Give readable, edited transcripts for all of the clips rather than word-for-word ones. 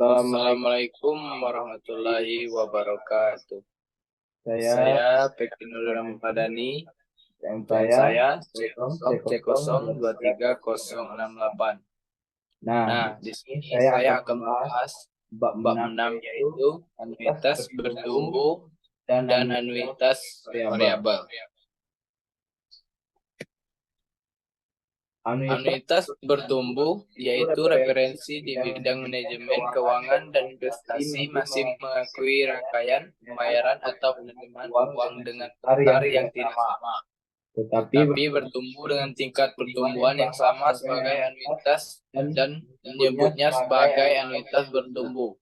Assalamualaikum warahmatullahi wabarakatuh. Saya Pekinur Ramadhani Dan dan saya saya C0C0230668. Nah, di sini saya akan membahas bab bab 6 6 yaitu yaitu anuitas anuitas bertumbuh dan dan anuitas anuitas variabel. variabel. Anuitas bertumbuh yaitu referensi di bidang manajemen keuangan dan investasi masih mengakui rangkaian pembayaran atau penerimaan uang dengan putar yang tidak sama, tetapi bertumbuh dengan tingkat pertumbuhan yang sama sebagai anuitas dan menyebutnya sebagai anuitas bertumbuh.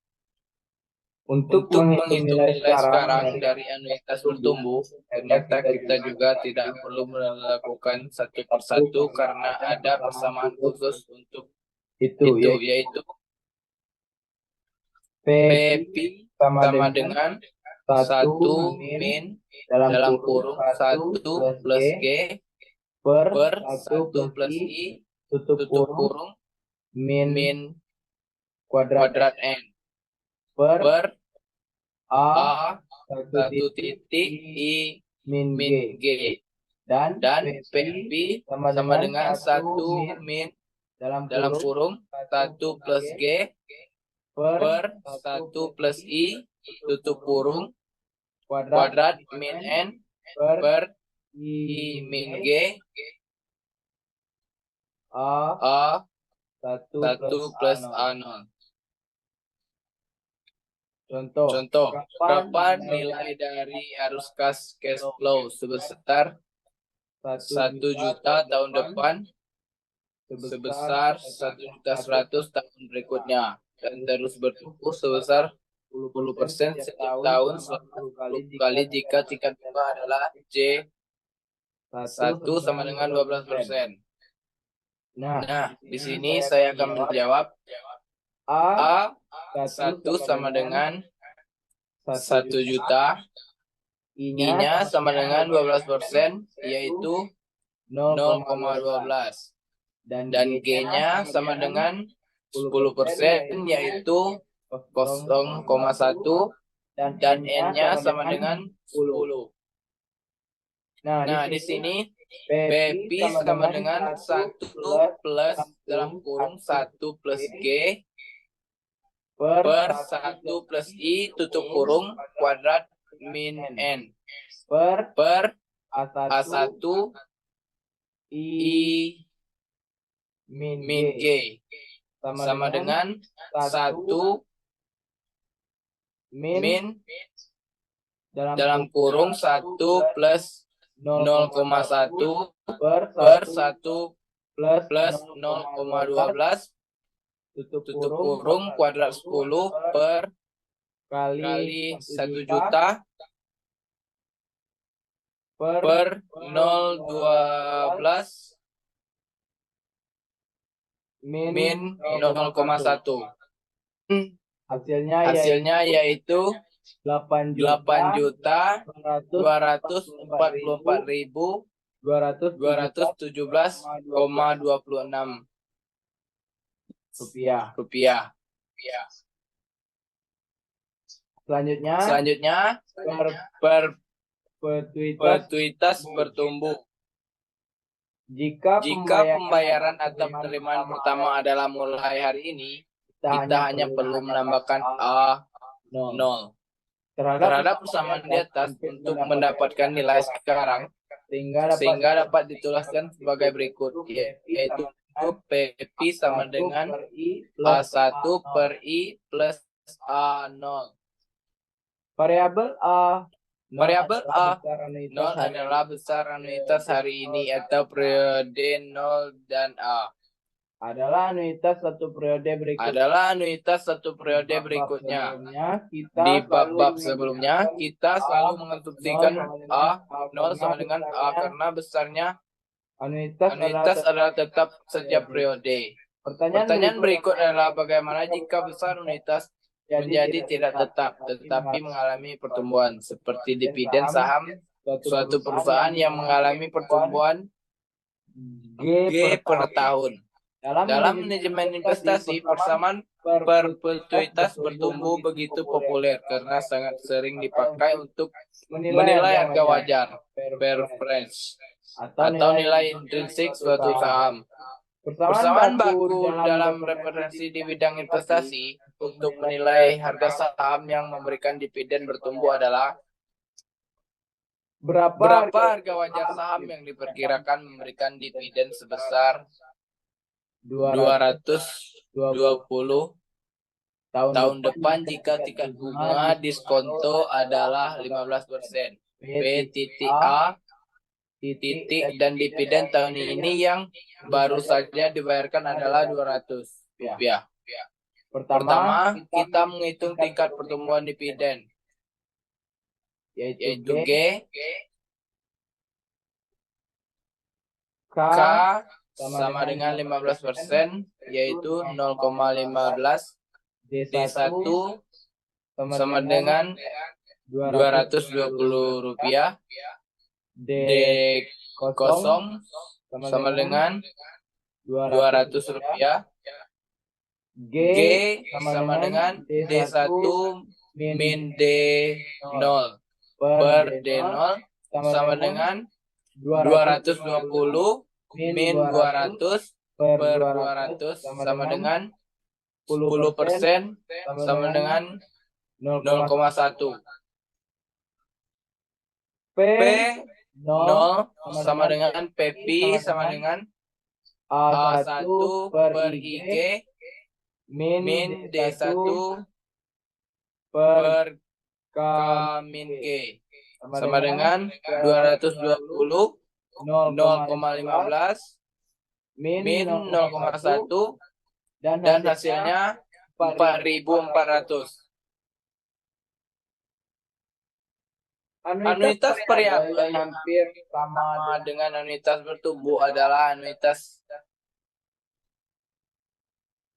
Untuk Untuk menghitung menghitung nilai nilai sekarang sekarang dari anuitas bertumbuh, ternyata kita juga tidak perlu melakukan satu persatu karena ada persamaan khusus untuk itu itu, yaitu P PP sama sama dengan dengan 1 1 min min dalam dalam kurung kurung 1 1 plus plus G G per per 1 1 plus plus I I tutup tutup kurung kurung min min kuadrat kuadrat N per per A A 1 1 titik titik I I min min G G dan dan PP PP sama sama dengan dengan 1 1 min min dalam dalam kurung kurung 1 plus G per per 1 1 plus plus I I tutup kurung kuadrat kuadrat min N per per I I min min G A A 1 1 plus plus A0. A0. Contoh, Contoh, berapa berapa nilai nilai dari arus kas cash flow sebesar 1 juta tahun depan, sebesar 1.100.000 tahun berikutnya, dan terus bertumbuh sebesar 10% setiap tahun selama 10 kali jika tingkat bunga adalah J1 sama dengan 12%. Nah, Nah, di sini saya akan menjawab A A1 sama dengan 1 1 juta, I-nya I-nya sama dengan 12%, yaitu 0,12. Dan G-nya sama dengan 10%, yaitu 0,1. Dan N-nya sama dengan 10. Nah, di sini PP sama dengan 1 plus dalam kurung 1 plus G per 1 plus I tutup kurung kuadrat min N per A1 I min G sama dengan 1 min dalam kurung 1 plus 0,1 per 1 plus 0,12 tutup kurung kuadrat 10 per kali 1 juta per 0,12 min 0,1. Hasilnya yaitu 8.244.217,26 rupiah. Selanjutnya perpetuitas bertumbuh. Jika pembayaran atau penerimaan pertama adalah mulai hari ini, kita hanya perlu menambahkan A0 terhadap persamaan di atas untuk mendapatkan nilai sekarang, sehingga dapat dituliskan sebagai berikut, yaitu PP sama dengan A1 per I plus A0. Variabel A Variabel A0 adalah besar anuitas hari ini atau periode 0 dan A. Adalah anuitas satu periode berikutnya. Di bab-bab sebelumnya, kita selalu mengasumsikan A0 sama dengan A karena besarnya anuitas adalah tetap setiap periode. Pertanyaan berikut adalah bagaimana jika besar anuitas menjadi tidak tetap, tetapi mengalami pertumbuhan, seperti dividen saham suatu perusahaan yang mengalami pertumbuhan G per tahun. Dalam manajemen investasi, persamaan perpetuitas bertumbuh begitu populer karena sangat sering dipakai untuk menilai harga wajar, fair price, atau nilai intrinsik suatu saham. Persamaan baku dalam referensi di bidang investasi untuk menilai harga saham yang memberikan dividen bertumbuh adalah berapa harga wajar saham yang diperkirakan memberikan dividen sebesar 220 tahun depan jika tingkat bunga diskonto adalah 15%. P.A. dan dividen tahun ini yang baru saja dibayarkan adalah Rp200. Pertama, kita menghitung tingkat pertumbuhan dividen, yaitu G, K sama dengan 15%, yaitu 0,15. D1 sama dengan Rp220. D0 sama dengan Rp200. G sama dengan D1 min D0 per D0 sama dengan 220 min 200 per 200 sama dengan 10% sama dengan 0,1. P0 sama dengan PP sama dengan A1 per IG min D1 per K min G sama dengan 220 0,15 min 0,1 dan hasilnya 4.400. Anuitas variabel yang hampir sama dengan anuitas bertumbuh adalah anuitas.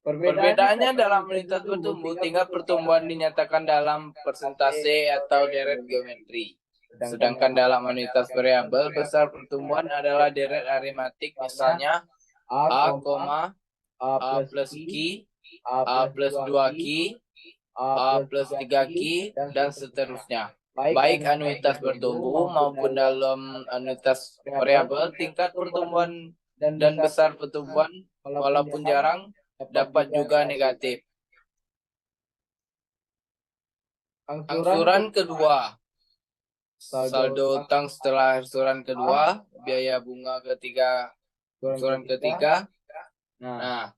Perbedaannya dalam anuitas bertumbuh, tingkat pertumbuhan dinyatakan dalam persentase atau deret geometri. Sedangkan dalam anuitas variabel, besar pertumbuhan adalah deret aritmatik, misalnya A, A plus Q, A plus 2Q, A plus 3Q, dan seterusnya. Baik anuitas bertumbuh maupun dalam anuitas variabel, tingkat pertumbuhan dan besar pertumbuhan walaupun jarang dapat juga negatif. Angsuran kedua. Saldo utang setelah angsuran kedua, biaya bunga ketiga, angsuran ketiga. Nah,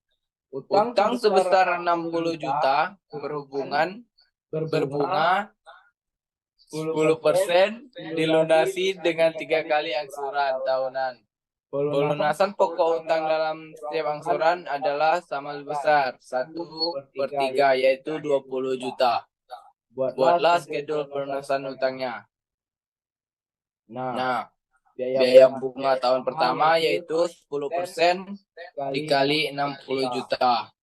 utang sebesar 60 juta berbunga 10% dilunasi dengan 3 kali angsuran tahunan. Pelunasan pokok utang dalam setiap angsuran adalah sama besar 1/3, yaitu 20 juta. Buatlah schedule pelunasan utangnya. Nah, biaya bunga tahun pertama yaitu 10% dikali 60 juta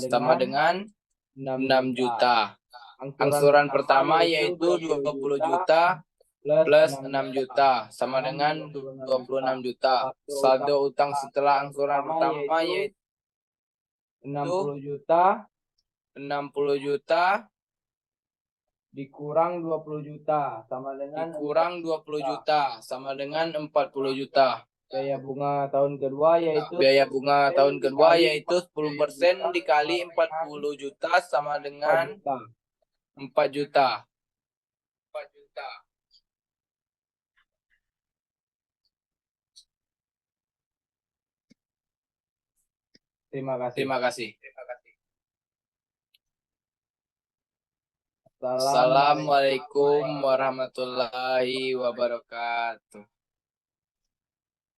sama dengan 6 juta. Angsuran pertama yaitu 20 juta plus 6 juta sama dengan 26 juta. Saldo utang setelah angsuran pertama yaitu 60 juta dikurang 20 juta sama dengan 40 juta. Biaya bunga tahun kedua yaitu 10% dikali 40 juta sama dengan 4 juta. Terima kasih. kasih. Assalamualaikum warahmatullahi wabarakatuh.